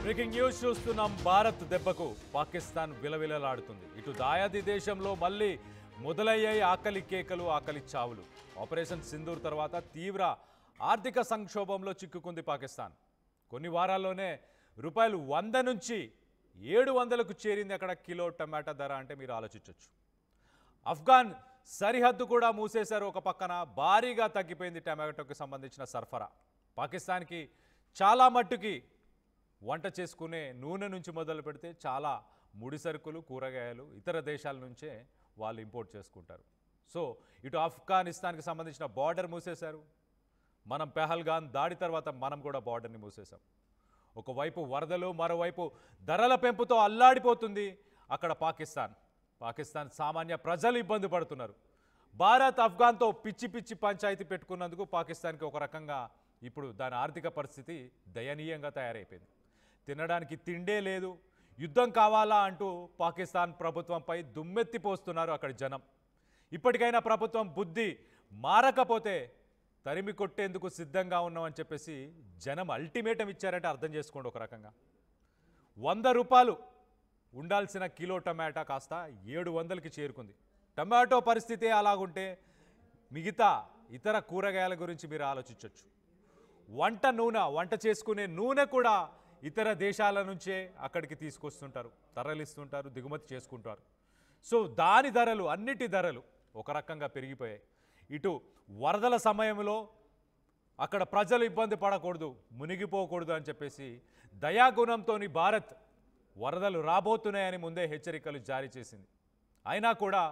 Breaking news చూస్తున్నాం. భారత్ దెబ్బకు పాకిస్తాన్ విలవిలలాడుతుంది. ఇటు దాయాది దేశంలో మళ్ళీ మొదలయ్యాయి ఆకలి కేకలు, ఆకలి చావులు. ఆపరేషన్ సింధూర్ తర్వాత తీవ్ర ఆర్థిక సంక్షోభంలో చిక్కుకుంది పాకిస్తాన్. కొన్ని వారాల్లోనే రూపాయలు 100 నుంచి 700కు చేరింది అక్కడ కిలో టమాటా ధర. అంటే మీరు ఆలోచించవచ్చు. ఆఫ్ఘాన్ సరిహద్దు కూడా మూసేశారు. ఒక పక్కన భారీగా తగ్గిపోయింది టమాటోకి సంబంధించిన సరఫరా. పాకిస్తాన్కి చాలా మట్టుకి వంట చేసుకునే నూనె నుంచి మొదలు పెడితే చాలా ముడి సరుకులు, కూరగాయలు ఇతర దేశాల నుంచే వాళ్ళు ఇంపోర్ట్ చేసుకుంటారు. సో ఇటు ఆఫ్ఘనిస్తాన్కి సంబంధించిన బార్డర్ మూసేశారు. మనం పెహల్గాన్ దాడి తర్వాత మనం కూడా బార్డర్ని మూసేశాం. ఒకవైపు వరదలు, మరోవైపు ధరల పెంపుతో అల్లాడిపోతుంది అక్కడ పాకిస్తాన్ సామాన్య ప్రజలు ఇబ్బంది పడుతున్నారు. భారత్ ఆఫ్ఘాన్తో పిచ్చి పిచ్చి పంచాయతీ పెట్టుకున్నందుకు పాకిస్తాన్కి ఒక రకంగా ఇప్పుడు దాని ఆర్థిక పరిస్థితి దయనీయంగా తయారైపోయింది. తినడానికి తిండే లేదు. యుద్ధం కావాలా అంటూ పాకిస్తాన్ ప్రభుత్వంపై దుమ్మెత్తిపోస్తున్నారు అక్కడి జనం. ఇప్పటికైనా ప్రభుత్వం బుద్ధి మారకపోతే తరిమి కొట్టేందుకు సిద్ధంగా ఉన్నామని చెప్పేసి జనం అల్టిమేటం ఇచ్చారంటే అర్థం చేసుకోండి. ఒక రకంగా 100 రూపాయలు ఉండాల్సిన కిలో టమాటా కాస్త 700కి చేరుకుంది. టమాటో పరిస్థితి అలాగుంటే మిగతా ఇతర కూరగాయల గురించి మీరు ఆలోచించవచ్చు. వంట చేసుకునే నూనె కూడా ఇతర దేశాల నుంచే అక్కడికి తీసుకొస్తుంటారు, తరలిస్తుంటారు, దిగుమతి చేసుకుంటారు. సో దాని ధరలు, అన్నిటి ధరలు ఒక రకంగా పెరిగిపోయాయి. ఇటు వరదల సమయంలో అక్కడ ప్రజలు ఇబ్బంది పడకూడదు, మునిగిపోకూడదు అని చెప్పేసి దయాగుణంతో భారత్ వరదలు రాబోతున్నాయని ముందే హెచ్చరికలు జారీ చేసింది. అయినా కూడా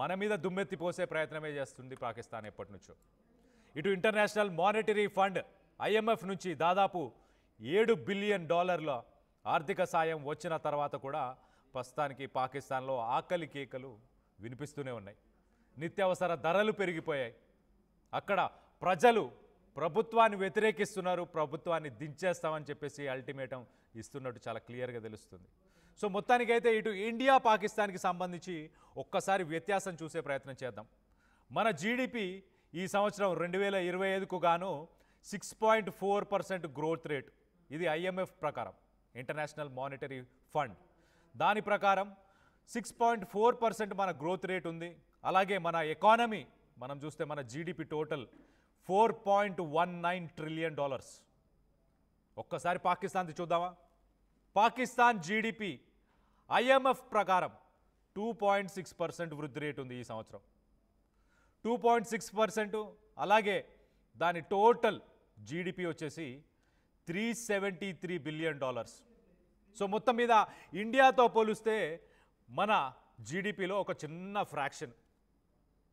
మన మీద దుమ్మెత్తిపోసే ప్రయత్నమే చేస్తుంది పాకిస్తాన్ ఎప్పటి నుంచో. ఇటు ఇంటర్నేషనల్ మానిటరీ ఫండ్ IMF నుంచి దాదాపు $7 బిలియన్ ఆర్థిక సాయం వచ్చిన తర్వాత కూడా ప్రస్తుతానికి పాకిస్తాన్లో ఆకలి కేకలు వినిపిస్తూనే ఉన్నాయి. నిత్యావసర ధరలు పెరిగిపోయాయి. అక్కడ ప్రజలు ప్రభుత్వాన్ని వ్యతిరేకిస్తున్నారు. ప్రభుత్వాన్ని దించేస్తామని చెప్పేసి అల్టిమేటం ఇస్తున్నట్టు చాలా క్లియర్గా తెలుస్తుంది. సో మొత్తానికైతే ఇటు ఇండియా పాకిస్తాన్కి సంబంధించి ఒక్కసారి వ్యత్యాసం చూసే ప్రయత్నం చేద్దాం. మన జీడిపి ఈ సంవత్సరం 2025కు గాను 6.4% గ్రోత్ రేట్. ఇది IMF ప్రకారం, ఇంటర్నేషనల్ మానిటరీ ఫండ్. దాని ప్రకారం 6.4% మన గ్రోత్ రేట్ ఉంది. అలాగే మన ఎకానమీ మనం చూస్తే మన జీడిపి టోటల్ $4.19 ట్రిలియన్. ఒక్కసారి పాకిస్తాన్ది చూద్దామా. పాకిస్తాన్ జీడిపి IMF ప్రకారం 2.6% వృద్ధి రేటు ఉంది ఈ సంవత్సరం. 2.6%. అలాగే దాని టోటల్ జీడిపి వచ్చేసి $373 బిలియన్. సో మొత్తం మీద ఇండియాతో పోలిస్తే మన జీడిపిలో ఒక చిన్న ఫ్రాక్షన్.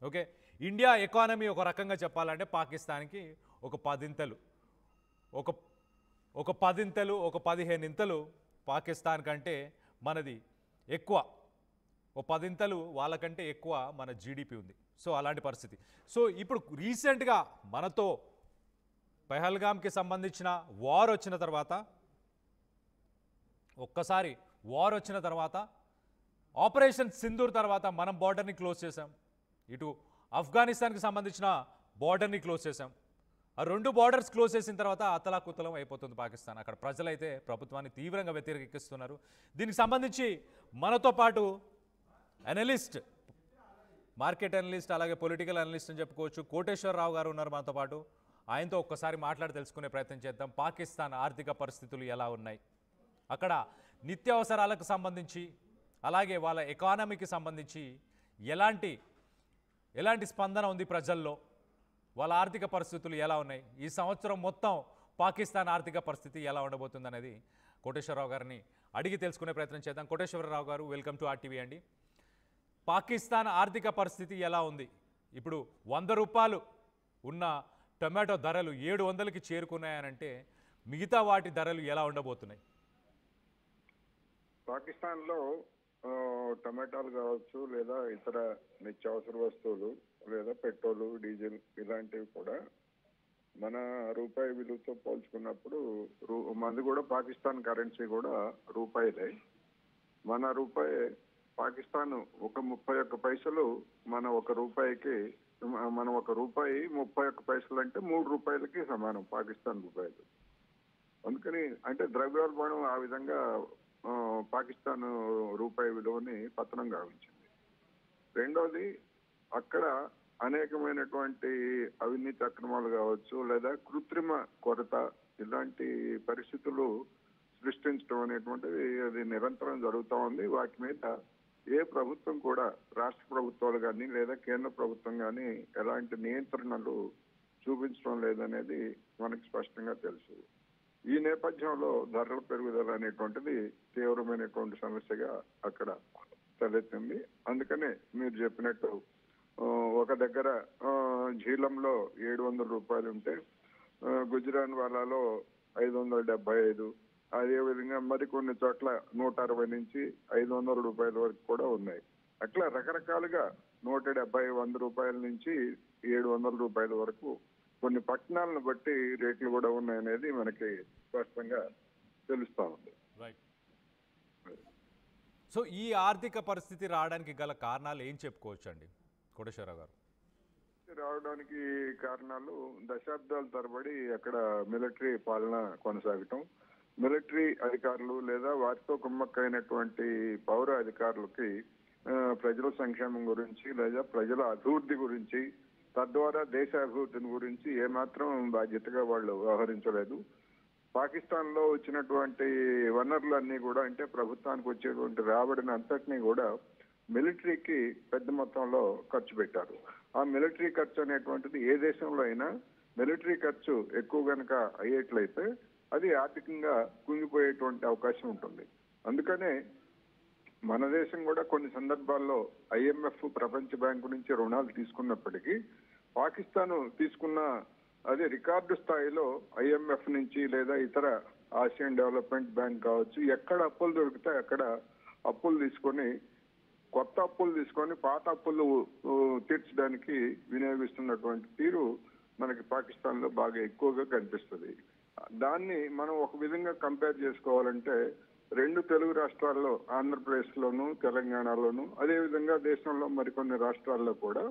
ఓకే, ఇండియా ఎకానమీ ఒక రకంగా చెప్పాలంటే పాకిస్తాన్కి ఒక 15 ఇంతలు పాకిస్తాన్ కంటే మనది ఎక్కువ. 10 ఇంతలు వాళ్ళకంటే ఎక్కువ మన జీడిపి ఉంది. సో అలాంటి పరిస్థితి. సో ఇప్పుడు రీసెంట్గా మనతో పెహల్గామ్కి సంబంధించిన వార్ వచ్చిన తర్వాత ఆపరేషన్ సింధూర్ తర్వాత మనం బార్డర్ని క్లోజ్ చేసాం. ఇటు ఆఫ్ఘనిస్తాన్కి సంబంధించిన బార్డర్ని క్లోజ్ చేసాం. ఆ 2 బార్డర్స్ క్లోజ్ చేసిన తర్వాత అతలాకుతలం అయిపోతుంది పాకిస్తాన్. అక్కడ ప్రజలైతే ప్రభుత్వాన్ని తీవ్రంగా వ్యతిరేకిస్తున్నారు. దీనికి సంబంధించి మనతో పాటు అనలిస్ట్, మార్కెట్ అనలిస్ట్, అలాగే పొలిటికల్ అనలిస్ట్ అని చెప్పుకోవచ్చు, కోటేశ్వరరావు గారు ఉన్నారు మనతో పాటు. ఆయనతో ఒక్కసారి మాట్లాడి తెలుసుకునే ప్రయత్నం చేద్దాం. పాకిస్తాన్ ఆర్థిక పరిస్థితులు ఎలా ఉన్నాయి, అక్కడ నిత్యావసరాలకు సంబంధించి, అలాగే వాళ్ళ ఎకానమీకి సంబంధించి ఎలాంటి స్పందన ఉంది ప్రజల్లో, వాళ్ళ ఆర్థిక పరిస్థితులు ఎలా ఉన్నాయి, ఈ సంవత్సరం మొత్తం పాకిస్తాన్ ఆర్థిక పరిస్థితి ఎలా ఉండబోతుంది అనేది కోటేశ్వరరావు గారిని అడిగి తెలుసుకునే ప్రయత్నం చేద్దాం. కోటేశ్వరరావు గారు, వెల్కమ్ టు RTV అండి. పాకిస్తాన్ ఆర్థిక పరిస్థితి ఎలా ఉంది? ఇప్పుడు 100 రూపాయలు ఉన్న టమాటో ధరలు 700కి చేరుకున్నాయనంటే మిగతా వాటి ధరలు ఎలా ఉండబోతున్నాయి? పాకిస్తాన్లో టమాటాలు కావచ్చు, లేదా ఇతర నిత్యావసర వస్తువులు, లేదా పెట్రోల్, డీజిల్ ఇలాంటివి కూడా మన రూపాయి విలువతో పోల్చుకున్నప్పుడు మనది కూడా పాకిస్తాన్ కరెన్సీ కూడా రూపాయిలే. మన రూపాయి పాకిస్తాన్ ఒక 31 పైసలు మన ఒక రూపాయికి, మనం ఒక రూపాయి 31 పైసలు అంటే 3 రూపాయలకి సమానం పాకిస్తాన్ రూపాయలు. అందుకని అంటే ద్రవ్యోల్బణం ఆ విధంగా పాకిస్తాన్ రూపాయి విలువని పతనం గావించింది. రెండోది అక్కడ అనేకమైనటువంటి అవినీతి అక్రమాలు కావచ్చు, లేదా కృత్రిమ కొరత, ఇలాంటి పరిస్థితులు సృష్టించడం అనేటువంటిది అది నిరంతరం జరుగుతూ ఉంది. వాటి మీద ఏ ప్రభుత్వం కూడా, రాష్ట్ర ప్రభుత్వాలు కానీ లేదా కేంద్ర ప్రభుత్వం కానీ ఎలాంటి నియంత్రణలు చూపించడం లేదనేది మనకి స్పష్టంగా తెలుసు. ఈ నేపథ్యంలో ధరల పెరుగుదల అనేటువంటిది తీవ్రమైనటువంటి సమస్యగా అక్కడ తలెత్తింది. అందుకనే మీరు చెప్పినట్టు ఒక దగ్గర ఝీలంలో 700 రూపాయలు ఉంటే గుజరాన్ వాలాలో 575, అదేవిధంగా మరికొన్ని చోట్ల 160 నుంచి 500 రూపాయల వరకు కూడా ఉన్నాయి. అట్లా రకరకాలుగా 170, 100 రూపాయల నుంచి 700 రూపాయల వరకు కొన్ని పట్టణాలను బట్టి రేట్లు కూడా ఉన్నాయనేది మనకి స్పష్టంగా తెలుస్తా ఉంది. రైట్. సో ఈ ఆర్థిక పరిస్థితి రావడానికి గల కారణాలు ఏం చెప్పుకోవచ్చు అండి కోటేశ్వరరావు గారు? రావడానికి కారణాలు దశాబ్దాల తరబడి అక్కడ మిలిటరీ పాలన కొనసాగటం, మిలిటరీ అధికారులు లేదా వారితో కుమ్మక్కైనటువంటి పౌర అధికారులకి ప్రజల సంక్షేమం గురించి లేదా ప్రజల అభివృద్ధి గురించి, తద్వారా దేశ అభివృద్ధిని గురించి ఏమాత్రం బాధ్యతగా వాళ్ళు వ్యవహరించలేదు. పాకిస్తాన్ లో వచ్చినటువంటి వనరులన్నీ కూడా, అంటే ప్రభుత్వానికి వచ్చేటువంటి రాబడిని అంతటినీ కూడా మిలిటరీకి పెద్ద మొత్తంలో ఖర్చు పెట్టారు. ఆ మిలిటరీ ఖర్చు అనేటువంటిది ఏ దేశంలో అయినా మిలిటరీ ఖర్చు ఎక్కువ గనక అయ్యేట్లయితే అది ఆర్థికంగా కుంగిపోయేటువంటి అవకాశం ఉంటుంది. అందుకనే మన దేశం కూడా కొన్ని సందర్భాల్లో IMF, ప్రపంచ బ్యాంకు నుంచి రుణాలు తీసుకున్నప్పటికీ పాకిస్తాన్ తీసుకున్న అదే రికార్డు స్థాయిలో IMF నుంచి లేదా ఇతర ఆసియన్ డెవలప్మెంట్ బ్యాంక్ కావచ్చు, ఎక్కడ అప్పులు దొరికితే అక్కడ అప్పులు తీసుకొని, కొత్త అప్పులు తీసుకొని పాత అప్పులు తీర్చడానికి వినియోగిస్తున్నటువంటి తీరు మనకి పాకిస్తాన్ లో బాగా ఎక్కువగా కనిపిస్తుంది. దాన్ని మనం ఒక విధంగా కంపేర్ చేసుకోవాలంటే రెండు తెలుగు రాష్ట్రాల్లో, ఆంధ్రప్రదేశ్ లోను, తెలంగాణలోను, అదే విధంగా దేశంలో మరికొన్ని రాష్ట్రాల్లో కూడా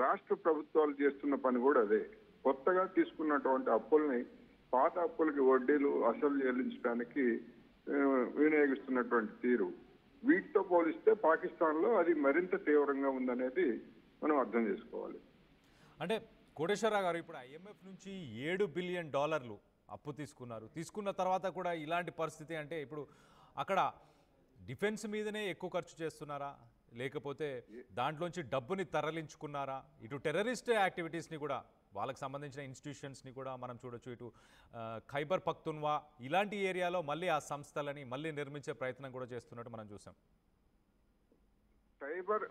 రాష్ట్ర ప్రభుత్వాలు చేస్తున్న పని కూడా అదే. కొత్తగా తీసుకున్నటువంటి అప్పుల్ని పాత అప్పులకి వడ్డీలు, అసలు చెల్లించడానికి వినియోగిస్తున్నటువంటి తీరు, వీటితో పోలిస్తే పాకిస్తాన్ లో అది మరింత తీవ్రంగా ఉందనేది మనం అర్థం చేసుకోవాలి. అంటే కోటేశ్వరరావు గారు, ఇప్పుడు IMF నుంచి $7 బిలియన్ అప్పు తీసుకున్నారు. తీసుకున్న తర్వాత కూడా ఇలాంటి పరిస్థితి అంటే ఇప్పుడు అక్కడ డిఫెన్స్ మీదనే ఎక్కువ ఖర్చు చేస్తున్నారా, లేకపోతే దాంట్లోంచి డబ్బుని తరలించుకున్నారా? ఇటు టెర్రరిస్ట్ యాక్టివిటీస్ని కూడా, వాళ్ళకి సంబంధించిన ఇన్స్టిట్యూషన్స్ని కూడా మనం చూడొచ్చు. ఇటు ఖైబర్ పఖ్తున్వా ఇలాంటి ఏరియాలో మళ్ళీ ఆ సంస్థలని మళ్ళీ నిర్మించే ప్రయత్నం కూడా చేస్తున్నట్టు మనం చూసాం. సైబర్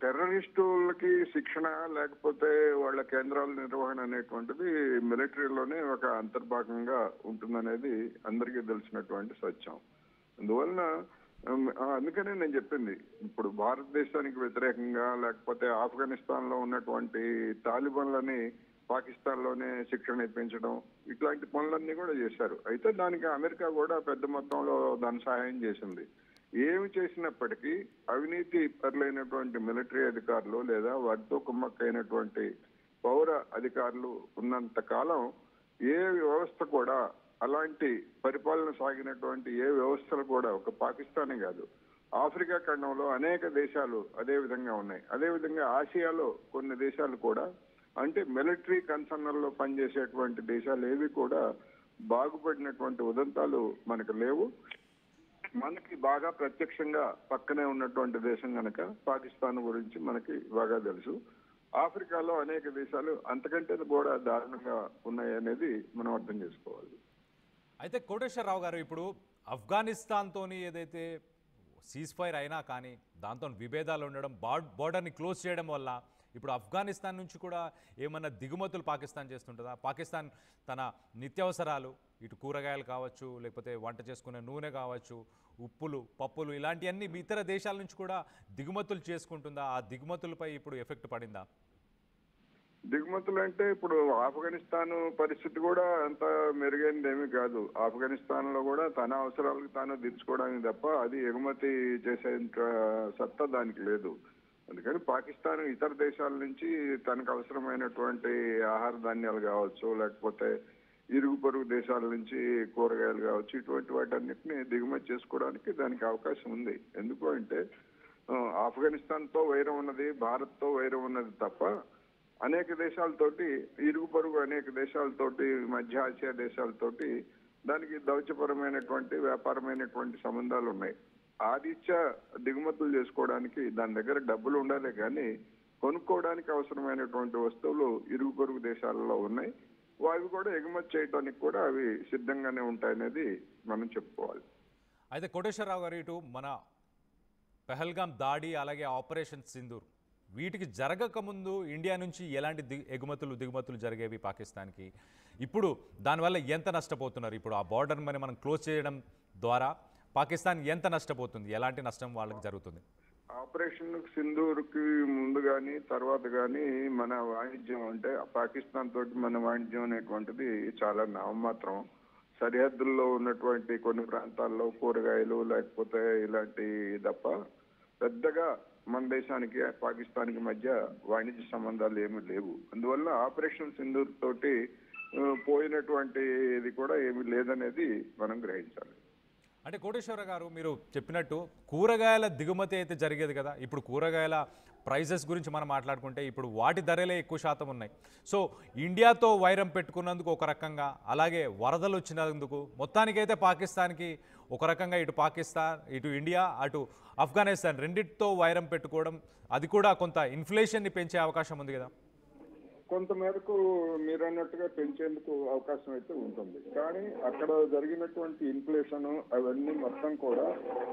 టెర్రరిస్టులకి శిక్షణ లేకపోతే వాళ్ళ కేంద్రాల నిర్వహణ అనేటువంటిది మిలిటరీలోనే ఒక అంతర్భాగంగా ఉంటుందనేది అందరికీ తెలిసినటువంటి సత్యం. అందువలన అందుకనే నేను చెప్పింది, ఇప్పుడు భారతదేశానికి వ్యతిరేకంగా లేకపోతే ఆఫ్ఘనిస్తాన్ లో ఉన్నటువంటి తాలిబాన్లని పాకిస్తాన్ లోనే శిక్షణ ఇప్పించడం, ఇట్లాంటి పనులన్నీ కూడా చేశారు. అయితే దానికి అమెరికా కూడా పెద్ద మొత్తంలో దాని సహాయం చేసింది. ఏమి చేసినప్పటికీ అవినీతి పరులైనటువంటి మిలిటరీ అధికారులు లేదా వారితో కుమ్మక్కైనటువంటి పౌర అధికారులు ఉన్నంత కాలం ఏ వ్యవస్థ కూడా, అలాంటి పరిపాలన సాగినటువంటి ఏ వ్యవస్థలు కూడా, ఒక పాకిస్తానే కాదు, ఆఫ్రికా ఖండంలో అనేక దేశాలు అదే విధంగా ఉన్నాయి. అదే విధంగా ఆసియాలో కొన్ని దేశాలు కూడా, అంటే మిలిటరీ కన్సర్న్లలో పనిచేసేటువంటి దేశాలు ఏవి కూడా బాగుపడినటువంటి ఉదంతాలు మనకు లేవు. మనకి బాగా ప్రత్యక్షంగా పక్కనే ఉన్నటువంటి దేశం కనుక పాకిస్తాన్ గురించి మనకి బాగా తెలుసు. ఆఫ్రికాలో అనేక దేశాలు అంతకంటే కూడా దారుణంగా ఉన్నాయి అనేది మనం అర్థం చేసుకోవాలి. అయితే కోటేశ్వరరావు గారు, ఇప్పుడు ఆఫ్ఘనిస్తాన్తోని ఏదైతే సీజ్ ఫైర్ అయినా కానీ దాంతో విభేదాలు ఉండడం, బోర్డర్ని క్లోజ్ చేయడం వల్ల ఇప్పుడు ఆఫ్ఘనిస్తాన్ నుంచి కూడా ఏమన్నా దిగుమతులు పాకిస్తాన్ చేస్తుంటుందా? పాకిస్తాన్ తన నిత్యావసరాలు, ఇటు కూరగాయలు కావచ్చు, లేకపోతే వంట చేసుకునే నూనె కావచ్చు, ఉప్పులు, పప్పులు, ఇలాంటివన్నీ ఇతర దేశాల నుంచి కూడా దిగుమతులు చేసుకుంటుందా? ఆ దిగుమతులపై ఇప్పుడు ఎఫెక్ట్ పడిందా? దిగుమతులు అంటే ఇప్పుడు ఆఫ్ఘనిస్తాన్ పరిస్థితి కూడా అంత మెరుగైనది ఏమీ కాదు. ఆఫ్ఘనిస్తాన్ లో కూడా తన అవసరాలకు తాను తీర్చుకోవడానికి తప్ప అది ఎగుమతి చేసే సత్తా దానికి లేదు. అందుకని పాకిస్తాన్ ఇతర దేశాల నుంచి తనకు అవసరమైనటువంటి ఆహార ధాన్యాలు కావచ్చు, లేకపోతే ఇరుగు పొరుగు దేశాల నుంచి కూరగాయలు కావచ్చు ఇటువంటి వాటన్నిటిని దిగుమతి చేసుకోవడానికి దానికి అవకాశం ఉంది. ఎందుకు అంటే ఆఫ్ఘనిస్తాన్తో వైరం ఉన్నది, భారత్తో వైరం ఉన్నది తప్ప అనేక దేశాలతోటి ఇరుగు పొరుగు అనేక దేశాలతోటి మధ్య ఆసియా దేశాలతోటి దానికి దౌత్యపరమైనటువంటి వ్యాపారమైనటువంటి సంబంధాలు ఉన్నాయి. ఆ రీత్యా దిగుమతులు చేసుకోవడానికి దాని దగ్గర డబ్బులు ఉండాలి కానీ కొనుక్కోవడానికి అవసరమైనటువంటి వస్తువులు ఇరుగు పొరుగు దేశాలలో ఉన్నాయి. అవి కూడా ఎగుమతి చేయడానికి కూడా అవి సిద్ధంగానే ఉంటాయనేది మనం చెప్పుకోవాలి. అయితే కోటేశ్వరరావు గారు, ఇటు మన పెహల్గాం దాడి అలాగే ఆపరేషన్ సింధూర్ వీటికి జరగకముందు ఇండియా నుంచి ఎలాంటి దిగుమతులు జరిగేవి పాకిస్తాన్కి? ఇప్పుడు దానివల్ల ఎంత నష్టపోతున్నారు? ఇప్పుడు ఆ బార్డర్ మరి మనం క్లోజ్ చేయడం ద్వారా పాకిస్తాన్ ఎంత నష్టపోతుంది? ఎలాంటి నష్టం వాళ్ళకి జరుగుతుంది? ఆపరేషన్ సింధూర్కి ముందు కానీ తర్వాత కానీ మన వాణిజ్యం అంటే పాకిస్తాన్ తోటి మన వాణిజ్యం అనేటువంటిది చాలా నామమాత్రం. సరిహద్దుల్లో ఉన్నటువంటి కొన్ని ప్రాంతాల్లో కూరగాయలు లేకపోతే ఇలాంటి తప్ప పెద్దగా మన దేశానికి పాకిస్తాన్కి మధ్య వాణిజ్య సంబంధాలు ఏమీ లేవు. అందువల్ల ఆపరేషన్ సింధూర్ తోటి పోయినటువంటి ఇది కూడా ఏమీ లేదనేది మనం గ్రహించాలి. అంటే కోటేశ్వర గారు, మీరు చెప్పినట్టు కూరగాయల దిగుమతి అయితే జరిగేది కదా, ఇప్పుడు కూరగాయల ప్రైజెస్ గురించి మనం మాట్లాడుకుంటే ఇప్పుడు వాటి ధరలే ఎక్కువ శాతం ఉన్నాయి. సో ఇండియాతో వైరం పెట్టుకున్నందుకు ఒక రకంగా, అలాగే వరదలు వచ్చినందుకు మొత్తానికైతే పాకిస్తాన్కి ఒక రకంగా ఇటు పాకిస్తాన్, ఇటు ఇండియా, అటు ఆఫ్ఘనిస్తాన్ రెండింటితో వైరం పెట్టుకోవడం అది కూడా కొంత ఇన్ఫ్లేషన్ని పెంచే అవకాశం ఉంది కదా? కొంతమేరకు మీరు అన్నట్టుగా పెంచేందుకు అవకాశం అయితే ఉంటుంది. కానీ అక్కడ జరిగినటువంటి ఇన్ఫ్లేషన్ అవన్నీ మొత్తం కూడా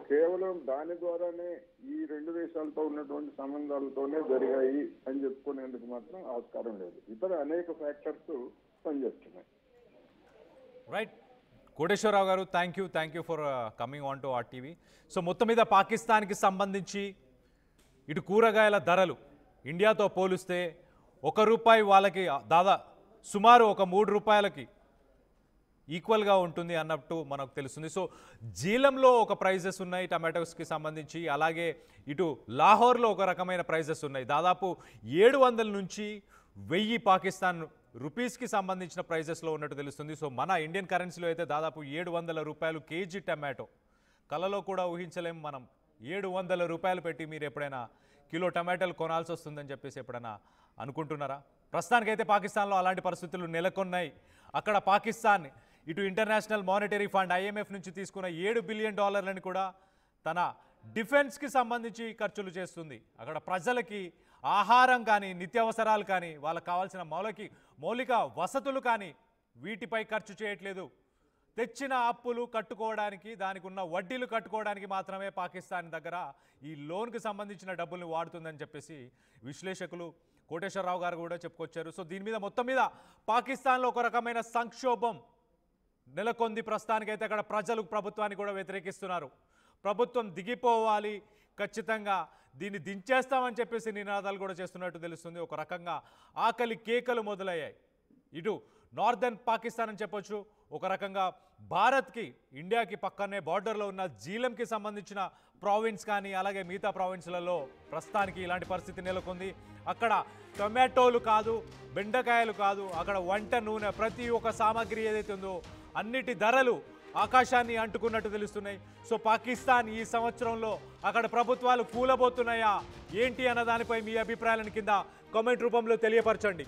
కేవలం దాని ద్వారానే ఈ రెండు దేశాలతో ఉన్నటువంటి సంబంధాలతోనే జరిగాయి అని చెప్పుకునేందుకు మాత్రం ఆస్కారం లేదు. ఇతర అనేక ఫ్యాక్టర్స్ పనిచేస్తున్నాయి. రైట్ కోటేశ్వరరావు గారు, thank you for coming on to RTV. So మొత్తం మీద పాకిస్తాన్కి సంబంధించి ఇటు కూరగాయల ధరలు ఇండియాతో పోలిస్తే ₹1 వాళ్ళకి సుమారు ఒక ₹3 ఈక్వల్గా ఉంటుంది అన్నట్టు మనకు తెలుస్తుంది. సో జీలంలో ఒక ప్రైజెస్ ఉన్నాయి టమాటోస్కి సంబంధించి, అలాగే ఇటు లాహోర్లో ఒక రకమైన ప్రైజెస్ ఉన్నాయి. దాదాపు 700 నుంచి 1000 పాకిస్తాన్ రూపీస్కి సంబంధించిన ప్రైజెస్లో ఉన్నట్టు తెలుస్తుంది. సో మన ఇండియన్ కరెన్సీలో అయితే దాదాపు ₹700 కేజీ టమాటో. కలలో కూడా ఊహించలేము మనం ₹700 పెట్టి మీరు ఎప్పుడైనా కిలో టమాటాలు కొనాల్సి వస్తుందని చెప్పేసి ఎప్పుడైనా అనుకుంటున్నారా? ప్రస్తుతానికైతే పాకిస్తాన్లో అలాంటి పరిస్థితులు నెలకొన్నాయి. అక్కడ పాకిస్తాన్ ఇటు ఇంటర్నేషనల్ మానిటరీ ఫండ్ IMF నుంచి తీసుకున్న $7 బిలియన్ కూడా తన డిఫెన్స్కి సంబంధించి ఖర్చులు చేస్తుంది. అక్కడ ప్రజలకి ఆహారం కానీ, నిత్యావసరాలు కానీ, వాళ్ళకి కావాల్సిన మౌలిక వసతులు కానీ వీటిపై ఖర్చు చేయట్లేదు. తెచ్చిన అప్పులు కట్టుకోవడానికి, దానికి ఉన్న వడ్డీలు కట్టుకోవడానికి మాత్రమే పాకిస్తాన్ దగ్గర ఈ లోన్కి సంబంధించిన డబ్బుల్ని వాడుతుందని చెప్పేసి విశ్లేషకులు కోటేశ్వరరావు గారు కూడా చెప్పుకొచ్చారు. సో దీని మీద మొత్తం మీద పాకిస్తాన్లో ఒక రకమైన సంక్షోభం నెలకొంది. ప్రస్తుతానికైతే అక్కడ ప్రజలు ప్రభుత్వాన్ని కూడా వ్యతిరేకిస్తున్నారు. ప్రభుత్వం దిగిపోవాలి, ఖచ్చితంగా దీన్ని దించేస్తామని చెప్పేసి నినాదాలు కూడా చేస్తున్నట్టు తెలుస్తుంది. ఒక రకంగా ఆకలి కేకలు మొదలయ్యాయి. ఇటు నార్దర్న్ పాకిస్తాన్ అని చెప్పొచ్చు, ఒక రకంగా భారత్కి, ఇండియాకి పక్కనే బార్డర్లో ఉన్న జీలంకి సంబంధించిన ప్రావిన్స్ కానీ, అలాగే మిగతా ప్రావిన్స్లలో ప్రస్తుతానికి ఇలాంటి పరిస్థితి నెలకొంది. అక్కడ టొమాటోలు కాదు, బెండకాయలు కాదు, అక్కడ వంట నూనె, ప్రతి ఒక్క సామాగ్రి ఏదైతే ఉందో అన్నిటి ధరలు ఆకాశాన్ని అంటుకున్నట్టు తెలుస్తున్నాయి. సో పాకిస్తాన్ ఈ సంవత్సరంలో అక్కడ ప్రభుత్వాలు కూలబోతున్నాయా ఏంటి అన్న దానిపై మీ అభిప్రాయాలను కింద కామెంట్ రూపంలో తెలియపరచండి.